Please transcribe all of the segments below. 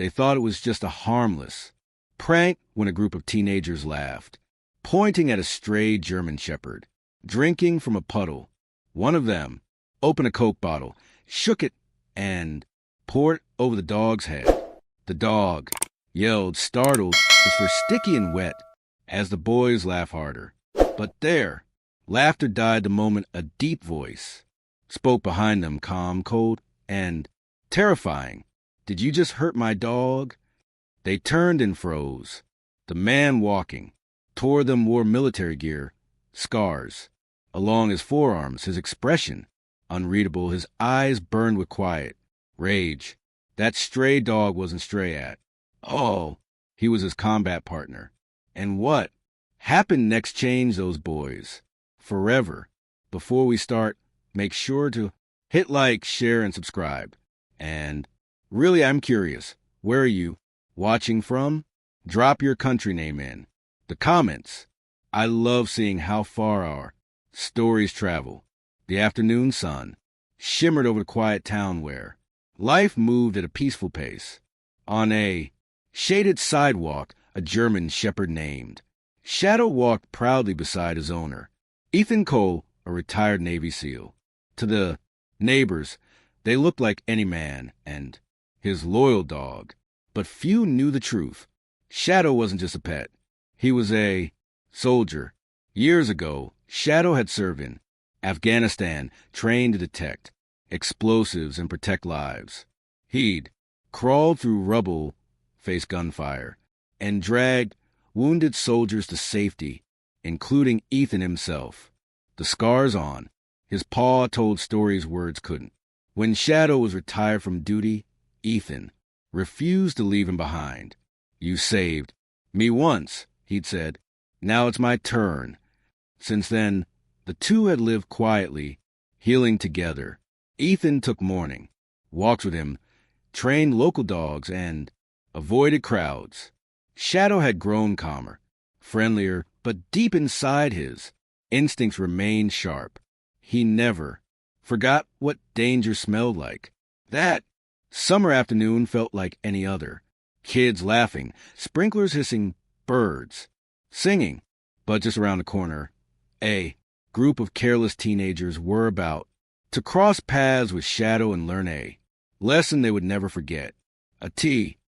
They thought it was just a harmless prank when a group of teenagers laughed, pointing at a stray German shepherd, drinking from a puddle. One of them opened a Coke bottle, shook it, and poured it over the dog's head. The dog yelled, startled, as for sticky and wet, as the boys laughed harder. But there, laughter died the moment a deep voice spoke behind them, calm, cold, and terrifying. "Did you just hurt my dog?" They turned and froze. The man walking toward them wore military gear, scars along his forearms, his expression unreadable, his eyes burned with quiet rage. That stray dog wasn't stray at. Oh, he was his combat partner. And what happened next changed those boys forever. Before we start, make sure to hit like, share, and subscribe. And really, I'm curious, where are you watching from? Drop your country name in the comments. I love seeing how far our stories travel. The afternoon sun shimmered over the quiet town where life moved at a peaceful pace. On a shaded sidewalk, a German shepherd named Shadow walked proudly beside his owner, Ethan Cole, a retired Navy SEAL. To the neighbors, they looked like any man and his loyal dog. But few knew the truth. Shadow wasn't just a pet. He was a soldier. Years ago, Shadow had served in Afghanistan, trained to detect explosives and protect lives. He'd crawled through rubble, faced gunfire, and dragged wounded soldiers to safety, including Ethan himself. The scars on his paw told stories words couldn't. When Shadow was retired from duty, Ethan refused to leave him behind. "You saved me once," he'd said. "Now it's my turn." Since then, the two had lived quietly, healing together. Ethan took morning walks with him, trained local dogs, and avoided crowds. Shadow had grown calmer, friendlier, but deep inside his instincts remained sharp. He never forgot what danger smelled like. That summer afternoon felt like any other. Kids laughing, sprinklers hissing, birds singing. But just around the corner, a group of careless teenagers were about to cross paths with Shadow and learn a lesson they would never forget. The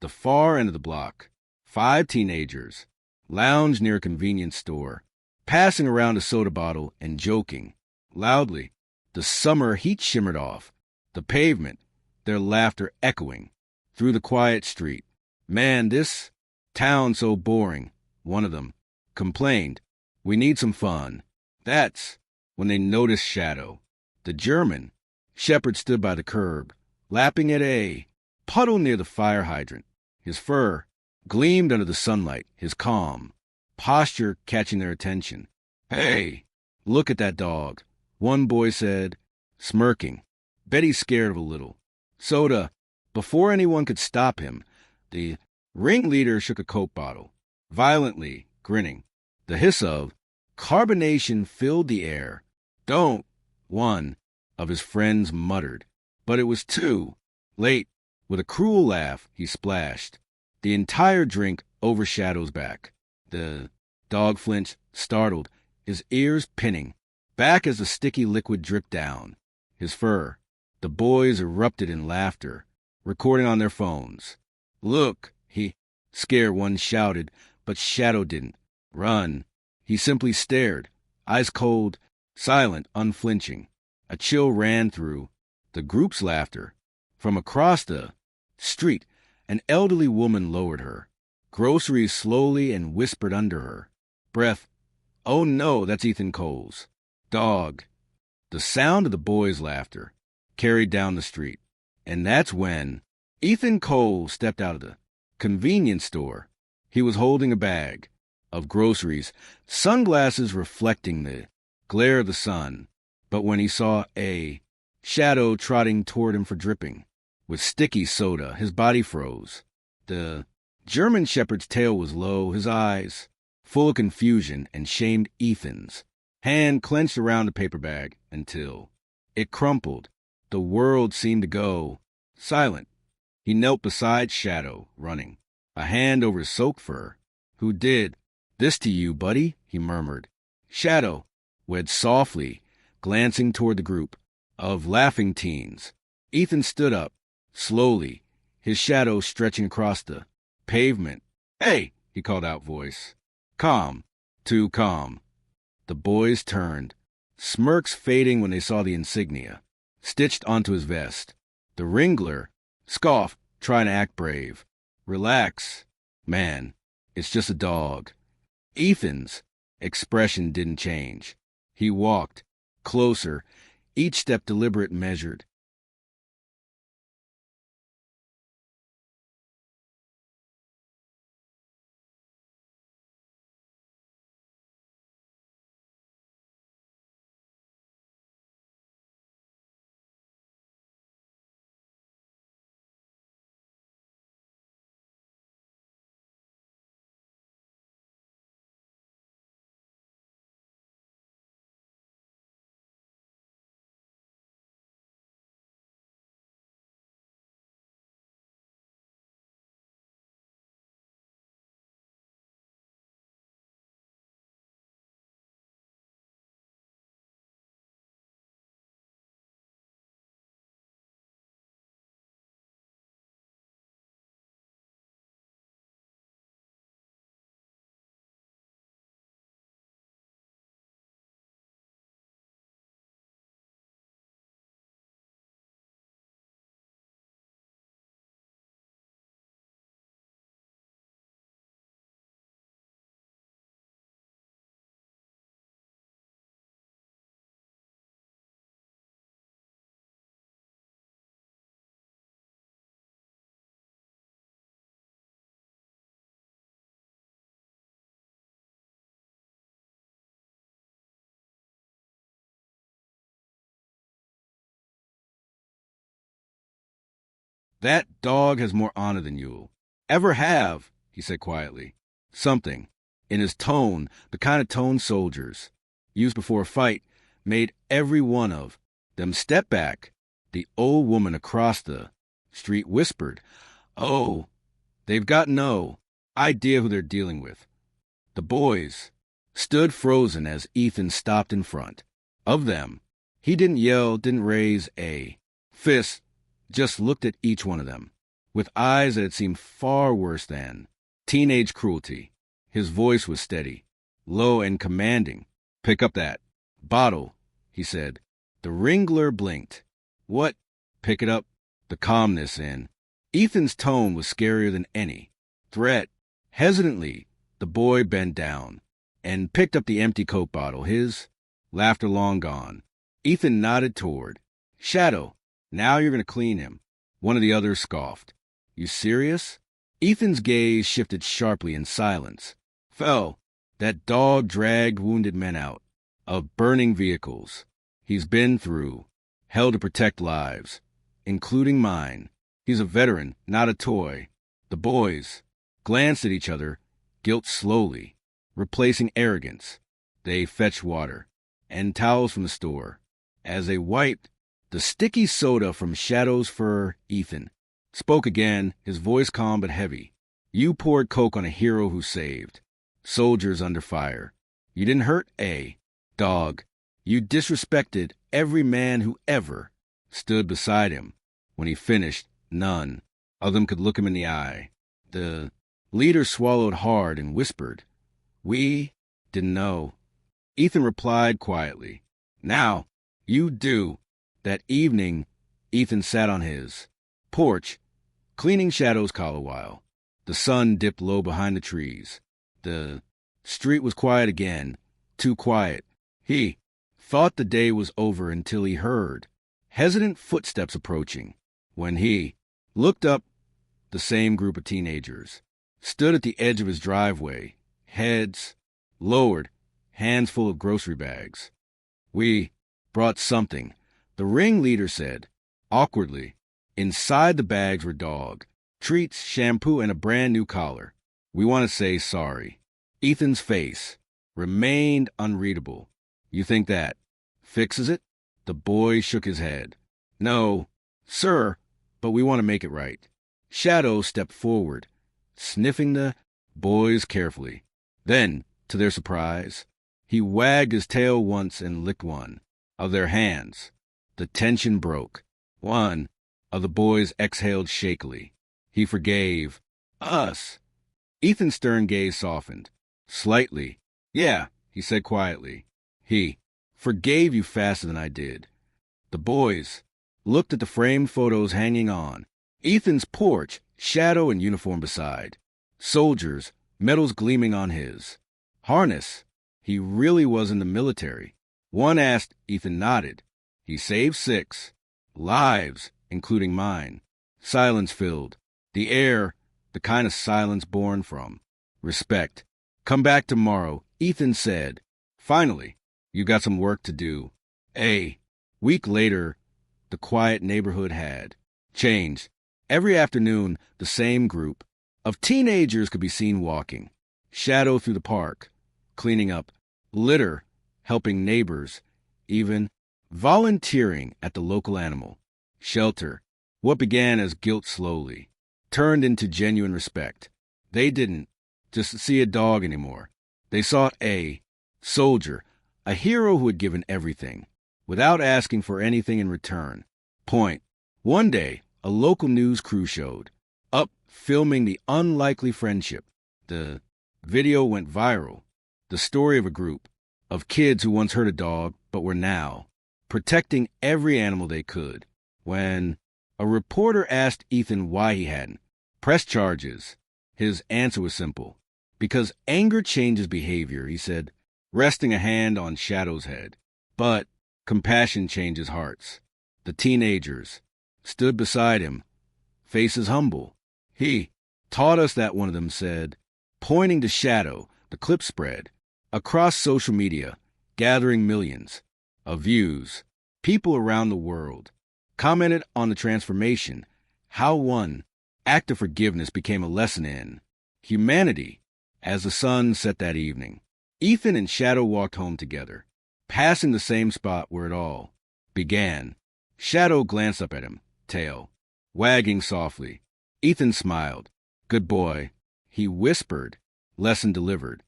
far end of the block, 5 teenagers lounged near a convenience store, passing around a soda bottle and joking loudly. The summer heat shimmered off the pavement, their laughter echoing through the quiet street. "Man, this town's so boring," one of them complained. "We need some fun." That's when they noticed Shadow. The German shepherd stood by the curb, lapping at a puddle near the fire hydrant. His fur gleamed under the sunlight, his calm posture catching their attention. "Hey, look at that dog," one boy said, smirking. "Bet he's scared of a little soda." Before anyone could stop him, the ringleader shook a Coke bottle, violently grinning. The hiss of carbonation filled the air. "Don't," one of his friends muttered. But it was too late. With a cruel laugh, he splashed the entire drink over Shadow's back. The dog flinched, startled, his ears pinning back as the sticky liquid dripped down his fur. The boys erupted in laughter, recording on their phones. "Look," he scared, one shouted, but Shadow didn't run. He simply stared, eyes cold, silent, unflinching. A chill ran through the group's laughter. From across the street, an elderly woman lowered her groceries slowly and whispered under her breath, "Oh no, that's Ethan Cole's dog." The sound of the boys' laughter carried down the street. And that's when Ethan Cole stepped out of the convenience store. He was holding a bag of groceries, sunglasses reflecting the glare of the sun. But when he saw a Shadow trotting toward him for dripping with sticky soda, his body froze. The German shepherd's tail was low, his eyes full of confusion, and shamed Ethan's hand clenched around the paper bag until it crumpled. The world seemed to go silent He knelt beside Shadow, running, a hand over his soaked fur. "Who did this to you, buddy?" he murmured. Shadow wed softly, glancing toward the group of laughing teens. Ethan stood up, slowly, his shadow stretching across the pavement. "Hey!" he called out voice. "Calm. Too calm." The boys turned, smirks fading when they saw the insignia stitched onto his vest. The wrangler scoffed, trying to act brave. "Relax, man. It's just a dog." Ethan's expression didn't change. He walked closer, each step deliberate and measured. "That dog has more honor than you'll ever have," he said quietly. Something in his tone, the kind of tone soldiers use before a fight, made every one of them step back. The old woman across the street whispered, "Oh, they've got no idea who they're dealing with." The boys stood frozen as Ethan stopped in front of them. He didn't yell, didn't raise a fist, just looked at each one of them with eyes that had seemed far worse than teenage cruelty. His voice was steady, low and commanding. "Pick up that bottle," he said. The wrangler blinked. "What?" "Pick it up." The calmness in Ethan's tone was scarier than any threat. Hesitantly, the boy bent down and picked up the empty Coke bottle, his laughter long gone. Ethan nodded toward Shadow. "Now you're going to clean him." One of the others scoffed. "You serious?" Ethan's gaze shifted sharply in silence. Fell. That dog dragged wounded men out of burning vehicles. He's been through hell to protect lives, including mine. He's a veteran, not a toy. The boys glanced at each other, guilt slowly replacing arrogance. They fetched water and towels from the store. As they wiped the sticky soda from Shadow's fur, Ethan spoke again, his voice calm but heavy. "You poured Coke on a hero who saved soldiers under fire. You didn't hurt a dog. You disrespected every man who ever stood beside him." When he finished, none of them could look him in the eye. The leader swallowed hard and whispered, "We didn't know." Ethan replied quietly, "Now you do." That evening, Ethan sat on his porch, cleaning Shadow's collar while the sun dipped low behind the trees. The street was quiet again, too quiet. He thought the day was over until he heard hesitant footsteps approaching. When he looked up, the same group of teenagers stood at the edge of his driveway, heads lowered, hands full of grocery bags. "We brought something," the ringleader said, awkwardly. Inside the bags were dog treats, shampoo, and a brand new collar. "We want to say sorry." Ethan's face remained unreadable. "You think that fixes it?" The boy shook his head. "No, sir, but we want to make it right." Shadow stepped forward, sniffing the boys carefully. Then, to their surprise, he wagged his tail once and licked one of their hands. The tension broke. One of the boys exhaled shakily. He forgave us. Ethan's stern gaze softened. Slightly. Yeah, he said quietly. He forgave you faster than I did. The boys looked at the framed photos hanging on Ethan's porch, Shadow in uniform beside. Soldiers, medals gleaming on his harness. He really was in the military. One asked, Ethan nodded. He saved 6 lives, including mine. Silence filled the air, the kind of silence born from respect. Come back tomorrow, Ethan said. Finally, you got some work to do. A week later, the quiet neighborhood had changed. Every afternoon, the same group of teenagers could be seen walking. Shadow through the park, cleaning up litter, helping neighbors, even volunteering at the local animal shelter. What began as guilt slowly turned into genuine respect. They didn't just see a dog anymore. They saw a soldier, a hero who had given everything, without asking for anything in return. Point. One day, a local news crew showed up filming the unlikely friendship. The video went viral. The story of a group of kids who once hurt a dog but were now protecting every animal they could. When a reporter asked Ethan why he hadn't pressed charges, his answer was simple. Because anger changes behavior, he said, resting a hand on Shadow's head. But compassion changes hearts. The teenagers stood beside him, faces humble. He taught us that, one of them said, pointing to Shadow. The clip spread across social media, gathering millions of views. People around the world commented on the transformation, how one act of forgiveness became a lesson in humanity. As the sun set that evening, Ethan and Shadow walked home together, passing the same spot where it all began. Shadow glanced up at him, tail wagging softly. Ethan smiled. Good boy, he whispered. Lesson delivered.